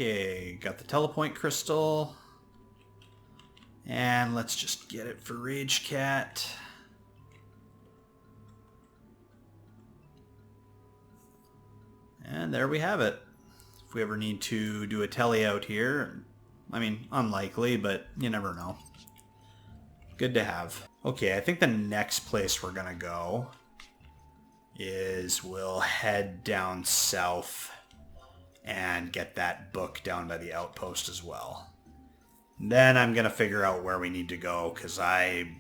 Okay, got the telepoint crystal. And let's just get it for Ragecat. And there we have it. If we ever need to do a tele out here, I mean, unlikely, but you never know. Good to have. Okay, I think the next place we're gonna go is we'll head down south and get that book down by the outpost as well. Then I'm gonna figure out where we need to go, because I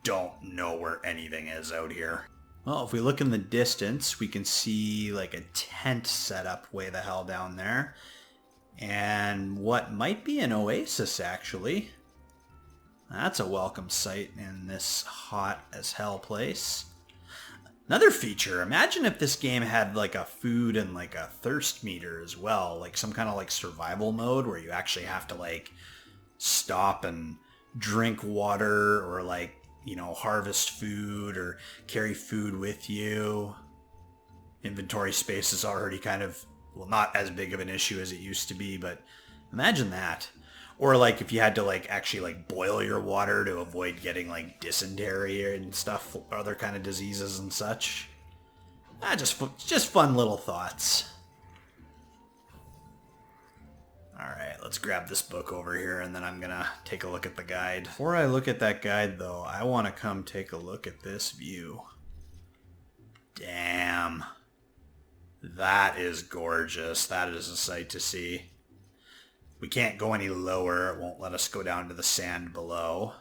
don't know where anything is out here. Well, if we look in the distance, we can see like a tent set up way the hell down there. And what might be an oasis, actually. That's a welcome sight in this hot as hell place. Another feature, imagine if this game had like a food and like a thirst meter as well. Like some kind of like survival mode where you actually have to like stop and drink water or like, you know, harvest food or carry food with you. Inventory space is already kind of, well, not as big of an issue as it used to be, but imagine that. Or like if you had to like actually like boil your water to avoid getting like dysentery and stuff, other kind of diseases and such. Just fun little thoughts. Alright, let's grab this book over here and then I'm gonna take a look at the guide. Before I look at that guide though, I want to come take a look at this view. Damn. That is gorgeous. That is a sight to see. We can't go any lower. It won't let us go down to the sand below.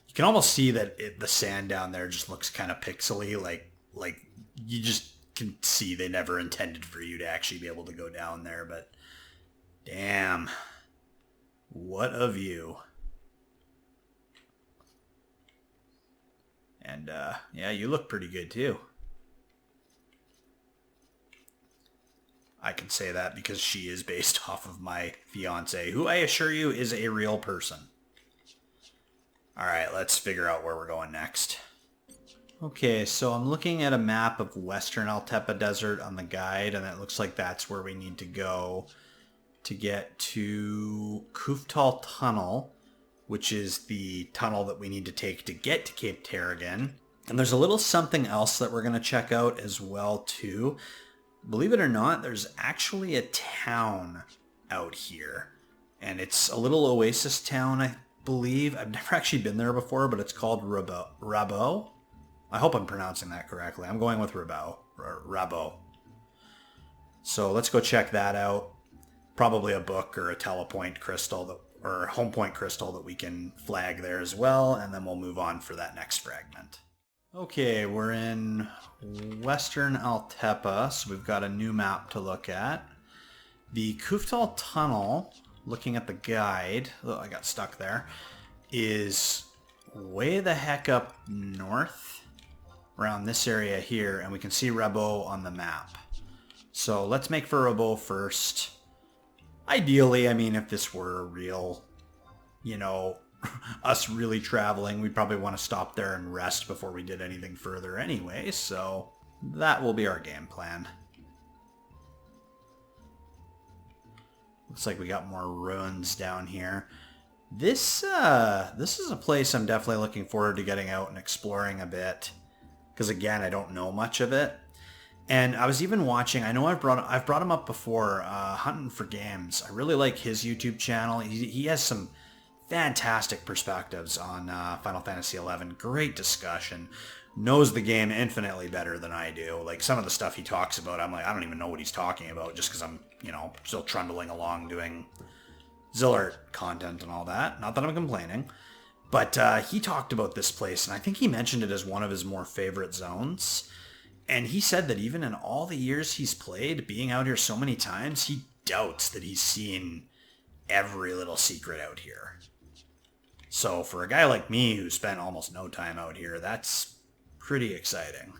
You can almost see that the sand down there just looks kind of pixely. Like you just can see they never intended for you to actually be able to go down there. But damn. What a view. And yeah, you look pretty good too. I can say that because she is based off of my fiancee, who I assure you is a real person. Alright, let's figure out where we're going next. Okay, so I'm looking at a map of Western Altepa Desert on the guide, and it looks like that's where we need to go to get to Kuftal Tunnel, which is the tunnel that we need to take to get to Cape Terragon. And there's a little something else that we're going to check out as well, too. Believe it or not, there's actually a town out here. And it's a little oasis town, I believe. I've never actually been there before, but it's called Rabao. I hope I'm pronouncing that correctly. I'm going with Rabao. So let's go check that out. Probably a book or a telepoint crystal or home point crystal that we can flag there as well. And then we'll move on for that next fragment. Okay, we're in Western Altepa, so we've got a new map to look at. The Kuftal Tunnel, looking at the guide, oh, I got stuck there, is way the heck up north, around this area here, and we can see Rabao on the map. So let's make for Rabao first. Ideally, I mean, if this were a real, you know, us really traveling, we'd probably want to stop there and rest before we did anything further anyway, so that will be our game plan. Looks like we got more ruins down here. This is a place I'm definitely looking forward to getting out and exploring a bit, because again, I don't know much of it. And I was even watching, I know I've brought him up before, Hunting for Games. I really like his YouTube channel. He has some fantastic perspectives on Final Fantasy XI. Great discussion. Knows the game infinitely better than I do. Like, some of the stuff he talks about, I'm like, I don't even know what he's talking about, just because I'm, you know, still trundling along doing Zillart content and all that. Not that I'm complaining. But he talked about this place, and I think he mentioned it as one of his more favorite zones. And he said that even in all the years he's played, being out here so many times, he doubts that he's seen every little secret out here. So for a guy like me who spent almost no time out here, that's pretty exciting.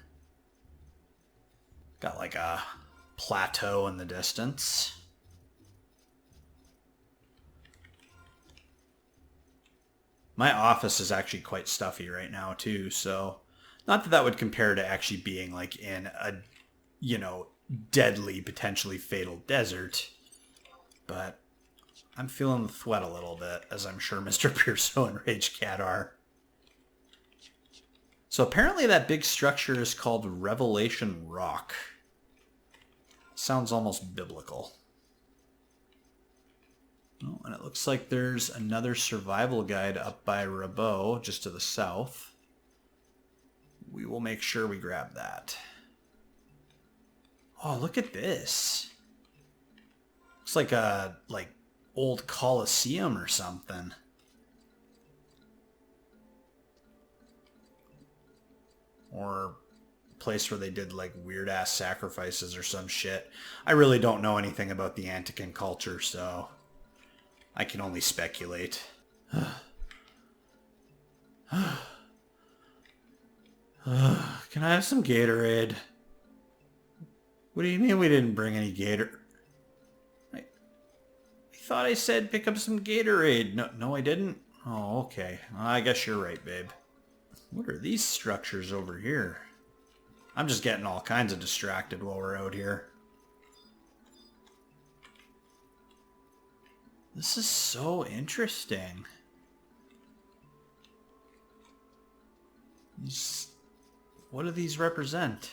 Got like a plateau in the distance. My office is actually quite stuffy right now too, so not that that would compare to actually being like in a, you know, deadly, potentially fatal desert. But I'm feeling the threat a little bit, as I'm sure Mr. Pierso and Ragecat are. So apparently that big structure is called Revelation Rock. Sounds almost biblical. Oh, and it looks like there's another survival guide up by Rabao, just to the south. We will make sure we grab that. Oh, look at this. Looks like a old Colosseum or something. Or a place where they did like weird ass sacrifices or some shit. I really don't know anything about the Antican culture, so I can only speculate. Can I have some Gatorade? What do you mean we didn't bring any Gatorade? I thought I said pick up some Gatorade. No, I didn't. Oh, okay. Well, I guess you're right, babe. What are these structures over here? I'm just getting all kinds of distracted while we're out here. This is so interesting. What do these represent?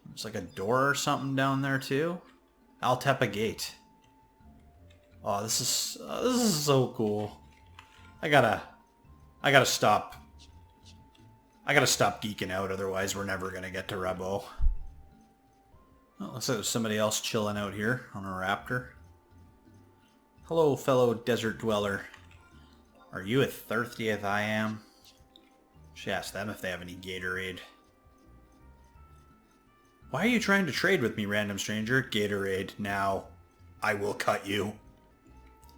There's like a door or something down there too. Altepa Gate. Oh, this is so cool. I gotta stop. I gotta stop geeking out, otherwise we're never gonna get to Rabao. Oh, looks like there's somebody else chilling out here on a raptor. Hello, fellow desert dweller. Are you as thirsty as I am? Should ask them if they have any Gatorade. Why are you trying to trade with me, random stranger? Gatorade. Now, I will cut you.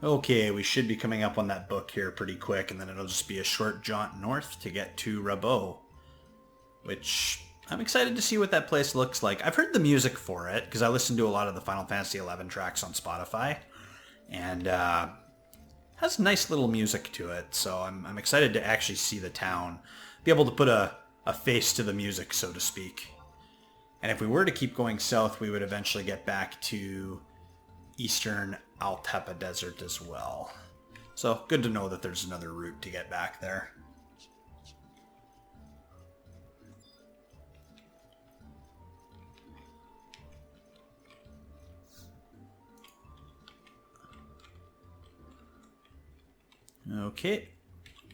Okay, we should be coming up on that book here pretty quick, and then it'll just be a short jaunt north to get to Rabao. Which, I'm excited to see what that place looks like. I've heard the music for it, because I listened to a lot of the Final Fantasy XI tracks on Spotify. And, has nice little music to it, so I'm excited to actually see the town. Be able to put a face to the music, so to speak. And if we were to keep going south, we would eventually get back to Eastern Altepa Desert as well. So, good to know that there's another route to get back there. Okay,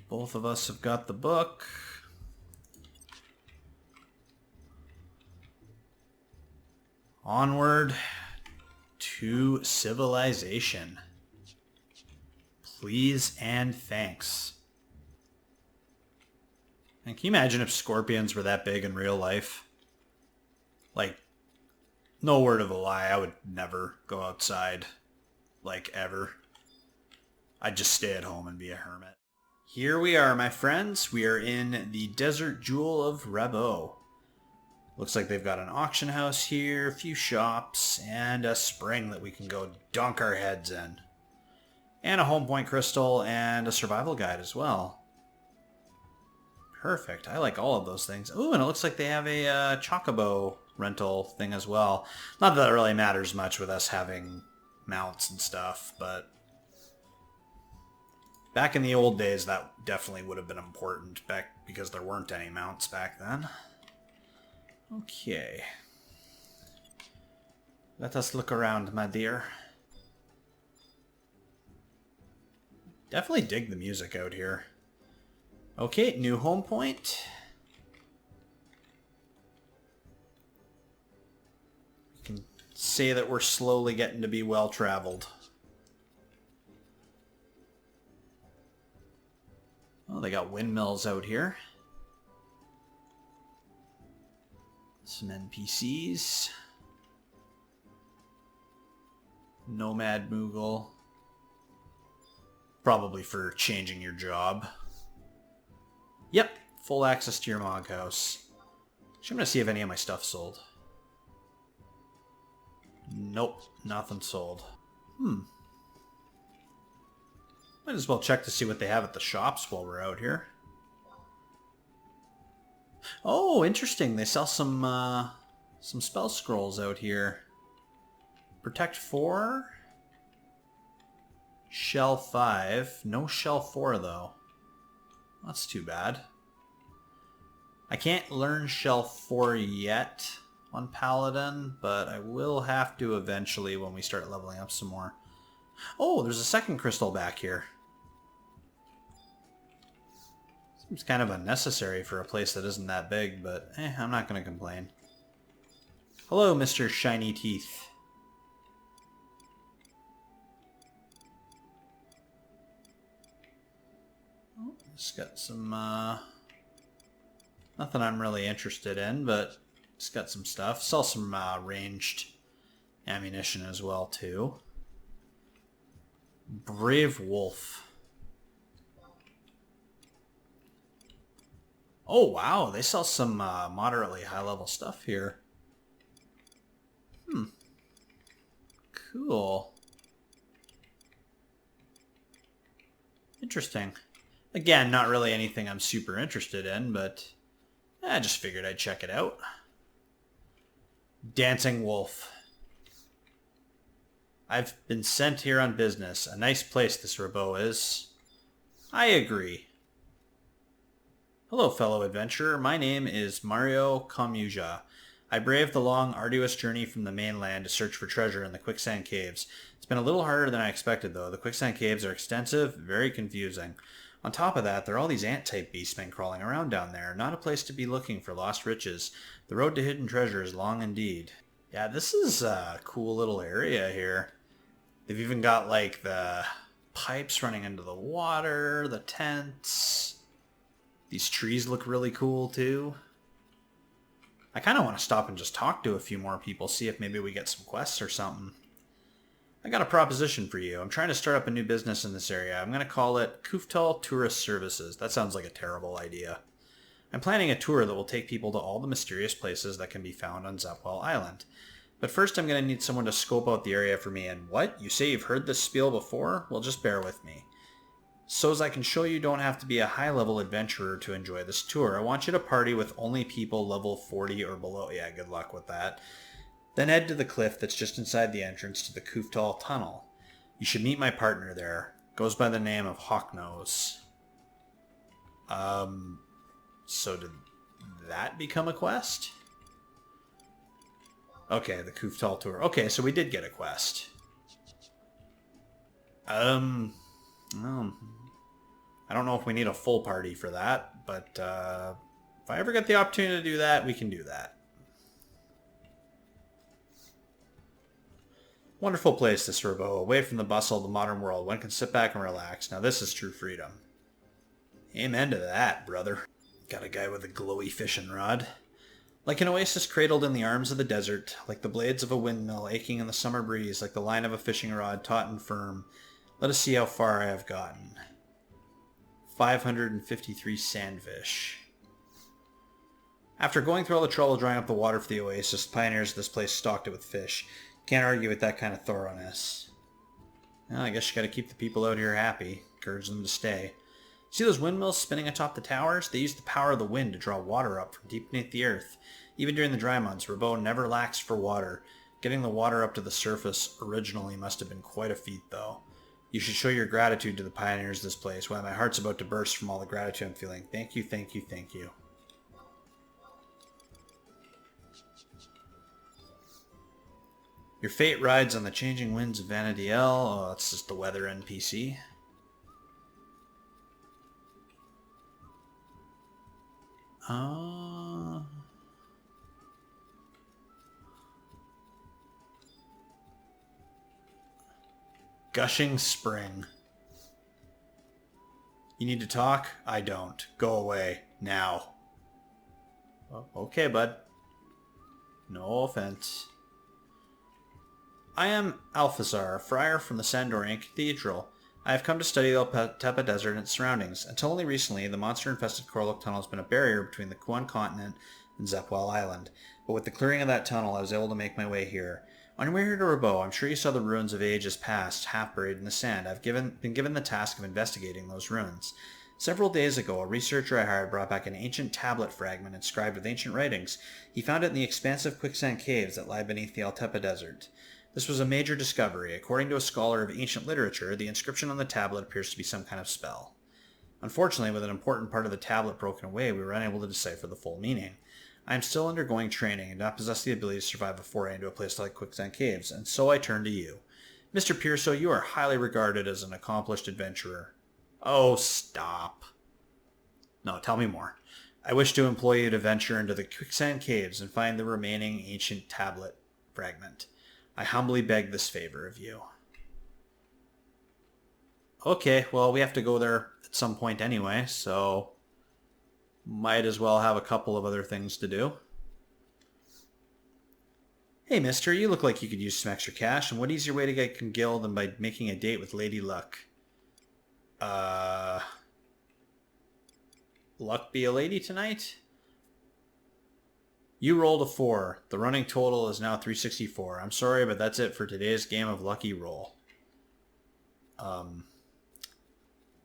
both of us have got the book. Onward to civilization. Please and thanks. And can you imagine if scorpions were that big in real life? Like, no word of a lie, I would never go outside, like, ever. I'd just stay at home and be a hermit. Here we are, my friends. We are in the Desert Jewel of Rabao. Looks like they've got an auction house here, a few shops, and a spring that we can go dunk our heads in. And a home point crystal and a survival guide as well. Perfect. I like all of those things. Ooh, and it looks like they have a chocobo rental thing as well. Not that it really matters much with us having mounts and stuff, but back in the old days, that definitely would have been important back because there weren't any mounts back then. Okay. Let us look around, my dear. Definitely dig the music out here. Okay, new home point. We can say that we're slowly getting to be well traveled. Oh, they got windmills out here. Some NPCs. Nomad Moogle. Probably for changing your job. Yep, full access to your mog house. Actually, I'm going to see if any of my stuff sold. Nope, nothing sold. Might as well check to see what they have at the shops while we're out here. Oh, interesting. They sell some spell scrolls out here. Protect 4. Shell 5. No shell 4, though. That's too bad. I can't learn shell 4 yet on Paladin, but I will have to eventually when we start leveling up some more. Oh, there's a second crystal back here. Seems kind of unnecessary for a place that isn't that big, but I'm not going to complain. Hello, Mr. Shiny Teeth. Oh, it's got some, nothing I'm really interested in, but it's got some stuff. Sell some ranged ammunition as well, too. Brave Wolf. Oh, wow. They sell some moderately high-level stuff here. Cool. Interesting. Again, not really anything I'm super interested in, but I just figured I'd check it out. Dancing Wolf. I've been sent here on business. A nice place this Rabao is. I agree. Hello, fellow adventurer. My name is Mario Kamuja. I braved the long, arduous journey from the mainland to search for treasure in the quicksand caves. It's been a little harder than I expected, though. The quicksand caves are extensive, very confusing. On top of that, there are all these ant-type beastmen crawling around down there. Not a place to be looking for lost riches. The road to hidden treasure is long indeed. Yeah, this is a cool little area here. They've even got, like, the pipes running into the water, the tents. These trees look really cool, too. I kind of want to stop and just talk to a few more people, see if maybe we get some quests or something. I got a proposition for you. I'm trying to start up a new business in this area. I'm going to call it Kuftal Tourist Services. That sounds like a terrible idea. I'm planning a tour that will take people to all the mysterious places that can be found on Zepwell Island. But first I'm going to need someone to scope out the area for me. And what? You say you've heard this spiel before? Well, just bear with me. So as I can show you don't have to be a high-level adventurer to enjoy this tour. I want you to party with only people level 40 or below. Yeah, good luck with that. Then head to the cliff that's just inside the entrance to the Kuftal Tunnel. You should meet my partner there. Goes by the name of Hawknose. So did that become a quest? Okay, the Kuftal tour. Okay, so we did get a quest. Well, I don't know if we need a full party for that, but if I ever get the opportunity to do that, we can do that. Wonderful place, this Rabao. Away from the bustle of the modern world, one can sit back and relax. Now this is true freedom. Amen to that, brother. Got a guy with a glowy fishing rod. Like an oasis cradled in the arms of the desert, like the blades of a windmill aching in the summer breeze, like the line of a fishing rod taut and firm. Let us see how far I have gotten. 553 sandfish. After going through all the trouble drying up the water for the oasis, the pioneers of this place stocked it with fish. Can't argue with that kind of thoroughness. Well, I guess you gotta keep the people out here happy. Encourage them to stay. See those windmills spinning atop the towers? They use the power of the wind to draw water up from deep beneath the earth. Even during the dry months, Rabao never lacks for water. Getting the water up to the surface originally must have been quite a feat, though. You should show your gratitude to the pioneers of this place. Why, my heart's about to burst from all the gratitude I'm feeling. Thank you, thank you, thank you. Your fate rides on the changing winds of Vanadiel. Oh, that's just the weather NPC. Gushing Spring. You need to talk? I don't. Go away. Now. Oh, okay, bud. No offense. I am Alphazar, a friar from the Sandorian Cathedral. I have come to study the Altepa Desert and its surroundings. Until only recently, the monster-infested Corlock Tunnel has been a barrier between the Kuan continent and Zepwell Island. But with the clearing of that tunnel, I was able to make my way here. On your way here to Rabao, I'm sure you saw the ruins of ages past, half buried in the sand. I've been given the task of investigating those ruins. Several days ago, a researcher I hired brought back an ancient tablet fragment inscribed with ancient writings. He found it in the expansive quicksand caves that lie beneath the Altepa Desert. This was a major discovery. According to a scholar of ancient literature, the inscription on the tablet appears to be some kind of spell. Unfortunately, with an important part of the tablet broken away, we were unable to decipher the full meaning. I am still undergoing training and do not possess the ability to survive a foray into a place like quicksand caves, and so I turn to you. Mr. Pierso, you are highly regarded as an accomplished adventurer. Oh, stop. No, tell me more. I wish to employ you to venture into the quicksand caves and find the remaining ancient tablet fragment. I humbly beg this favor of you. Okay, well, we have to go there at some point anyway, so might as well have a couple of other things to do. Hey, mister, you look like you could use some extra cash, and what easier way to get Gil than by making a date with Lady Luck? Luck be a lady tonight? You rolled a 4. The running total is now 364. I'm sorry, but that's it for today's game of Lucky Roll.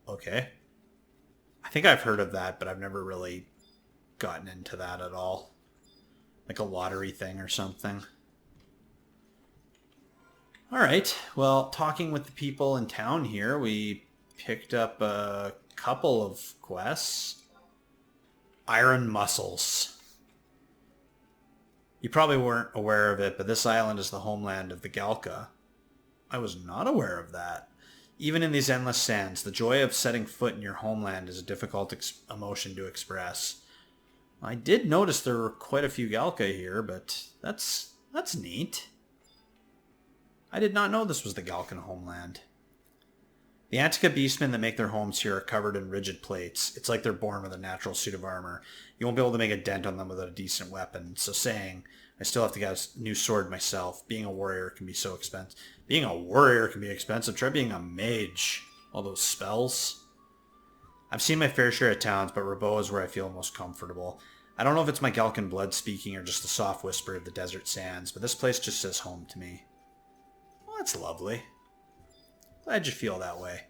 Okay. I think I've heard of that, but I've never really gotten into that at all. Like a lottery thing or something. Alright, well, talking with the people in town here, we picked up a couple of quests. Iron Mussels. You probably weren't aware of it, but this island is the homeland of the Galka. I was not aware of that. Even in these endless sands, the joy of setting foot in your homeland is a difficult emotion to express. I did notice there were quite a few Galka here, but that's neat. I did not know this was the Galkan homeland. The Antica beastmen that make their homes here are covered in rigid plates. It's like they're born with a natural suit of armor. You won't be able to make a dent on them without a decent weapon. So saying, I still have to get a new sword myself. Being a warrior can be so expensive. Being a warrior can be expensive. Try being a mage. All those spells. I've seen my fair share of towns, but Rabao is where I feel most comfortable. I don't know if it's my Galkan blood speaking or just the soft whisper of the desert sands, but this place just says home to me. Well, that's lovely. Glad you feel that way.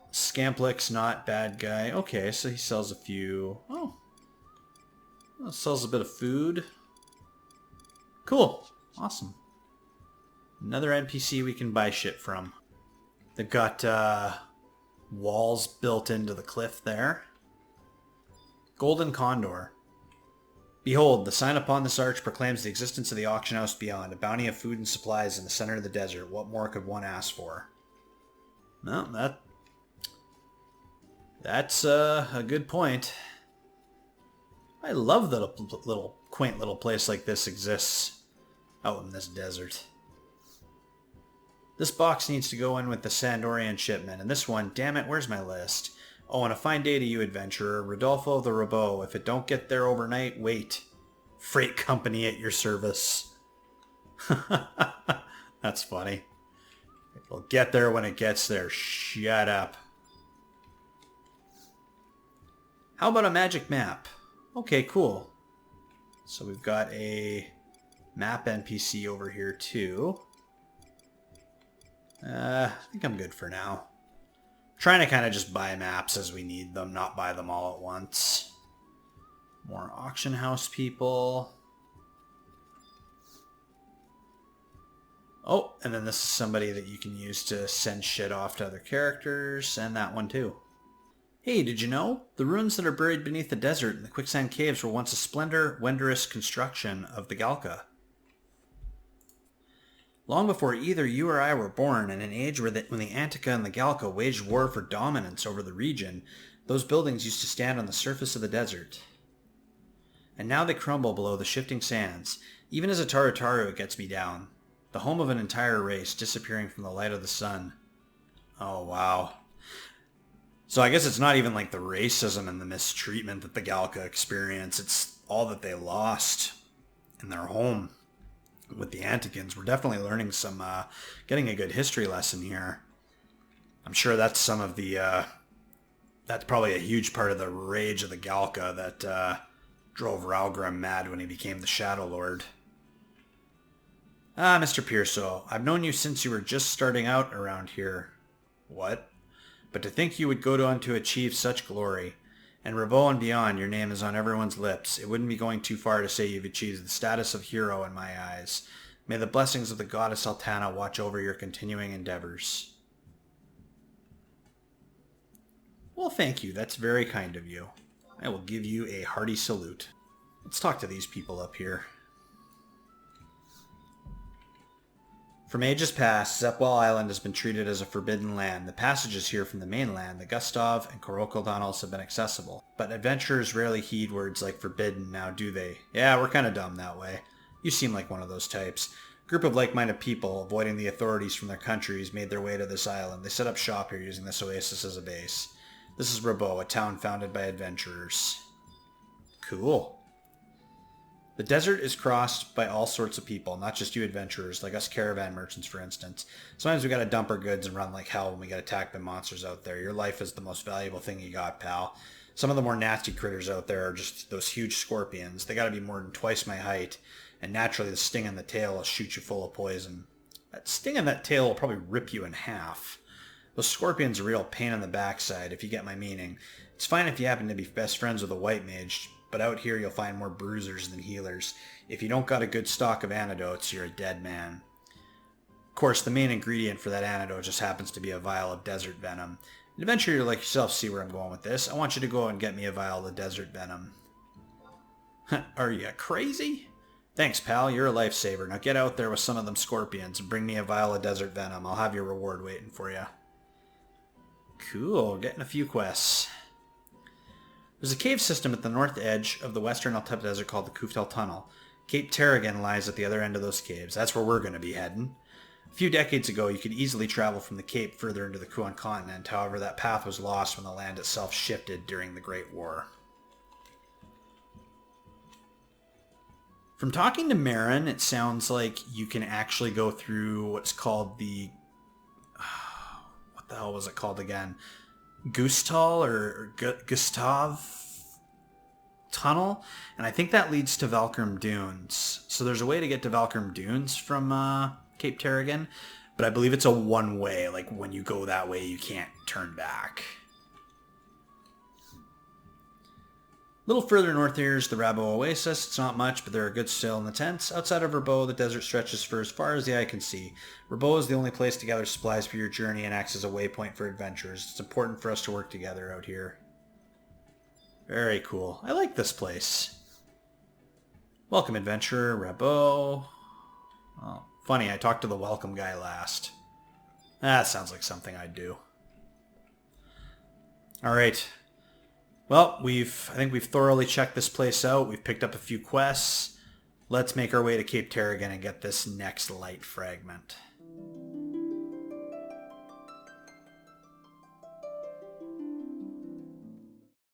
Scamplic's not bad guy. Okay, so he sells a few. Oh. Well, sells a bit of food. Cool. Awesome. Another NPC we can buy shit from. They've got walls built into the cliff there. Golden Condor. Behold, the sign upon this arch proclaims the existence of the auction house beyond, a bounty of food and supplies in the center of the desert. What more could one ask for? No, that's a good point. I love that a little quaint little place like this exists out in this desert. This box needs to go in with the Sandorian shipment, and this one, damn it, where's my list? Oh, and a fine day to you, adventurer. Rodolfo of the Rabao. If it don't get there overnight, wait. Freight company at your service. That's funny. It'll get there when it gets there. Shut up. How about a magic map? Okay, cool. So we've got a map NPC over here too. I think I'm good for now. Trying to kind of just buy maps as we need them, not buy them all at once. More auction house people. Oh, and then this is somebody that you can use to send shit off to other characters, and that one too. Hey, did you know? The ruins that are buried beneath the desert in the quicksand caves were once a splendor, wondrous construction of the Galka. Long before either you or I were born, in an age when the Antica and the Galka waged war for dominance over the region, those buildings used to stand on the surface of the desert. And now they crumble below the shifting sands. Even as a Tarutaru, it gets me down. The home of an entire race disappearing from the light of the sun. Oh, wow. So I guess it's not even like the racism and the mistreatment that the Galka experience. It's all that they lost in their home. With the Anticans, we're definitely learning some, getting a good history lesson here. I'm sure that's some of the, that's probably a huge part of the rage of the Galka that drove Ralgrim mad when he became the Shadow Lord. Ah, Mr. Pierso, I've known you since you were just starting out around here. What? But to think you would go on to achieve such glory. And Rabao and beyond, your name is on everyone's lips. It wouldn't be going too far to say you've achieved the status of hero in my eyes. May the blessings of the goddess Altana watch over your continuing endeavors. Well, thank you. That's very kind of you. I will give you a hearty salute. Let's talk to these people up here. From ages past, Zepwell Island has been treated as a forbidden land. The passages here from the mainland, the Gustav and Korokal tunnels, have been accessible. But adventurers rarely heed words like forbidden now, do they? Yeah, we're kind of dumb that way. You seem like one of those types. A group of like-minded people, avoiding the authorities from their countries, made their way to this island. They set up shop here using this oasis as a base. This is Rabao, a town founded by adventurers. Cool. The desert is crossed by all sorts of people, not just you adventurers, like us caravan merchants, for instance. Sometimes we gotta dump our goods and run like hell when we get attacked by monsters out there. Your life is the most valuable thing you got, pal. Some of the more nasty critters out there are just those huge scorpions. They gotta be more than twice my height, and naturally the sting in the tail will shoot you full of poison. That sting in that tail will probably rip you in half. Those scorpions are a real pain in the backside, if you get my meaning. It's fine if you happen to be best friends with a white mage, but out here you'll find more bruisers than healers. If you don't got a good stock of antidotes, you're a dead man. Of course, the main ingredient for that antidote just happens to be a vial of desert venom. An adventurer like yourself see where I'm going with this. I want you to go and get me a vial of desert venom. Are you crazy? Thanks, pal. You're a lifesaver. Now get out there with some of them scorpions and bring me a vial of desert venom. I'll have your reward waiting for you. Cool. Getting a few quests. There's a cave system at the north edge of the Western Altepa Desert called the Kuftal Tunnel. Cape Terrigan lies at the other end of those caves. That's where we're going to be heading. A few decades ago, you could easily travel from the Cape further into the Kuan continent. However, that path was lost when the land itself shifted during the Great War. From talking to Marin, it sounds like you can actually go through what's called the... what the hell was it called again? Gustal or Gustav tunnel, and I think that leads to Valkyrm Dunes. So there's a way to get to Valkyrm Dunes from Cape Terrigan, but I believe it's a one-way. Like when you go that way, you can't turn back. A little further north here is the Rabao Oasis. It's not much, but there are good sail in the tents. Outside of Rabao, the desert stretches for as far as the eye can see. Rabao is the only place to gather supplies for your journey and acts as a waypoint for adventurers. It's important for us to work together out here. Very cool. I like this place. Welcome, adventurer. Rabao. Oh, funny, I talked to the welcome guy last. That sounds like something I'd do. Alright. Well, I think we've thoroughly checked this place out. We've picked up a few quests. Let's make our way to Cape Terrigan and get this next light fragment.